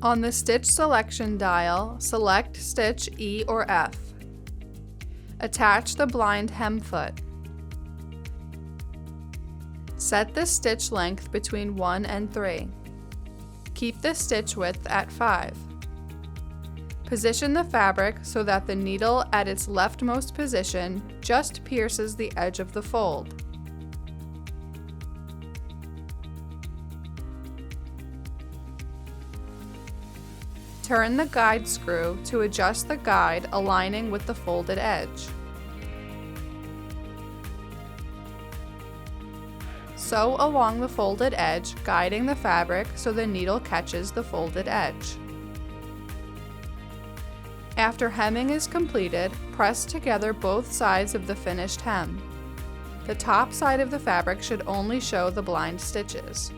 On the stitch selection dial, select stitch E or F. Attach the blind hem foot. Set the stitch length between 1 and 3. Keep the stitch width at 5. Position the fabric so that the needle at its leftmost position just pierces the edge of the fold. Turn the guide screw to adjust the guide aligning with the folded edge. Sew along the folded edge, guiding the fabric so the needle catches the folded edge. After hemming is completed, press together both sides of the finished hem. The top side of the fabric should only show the blind stitches.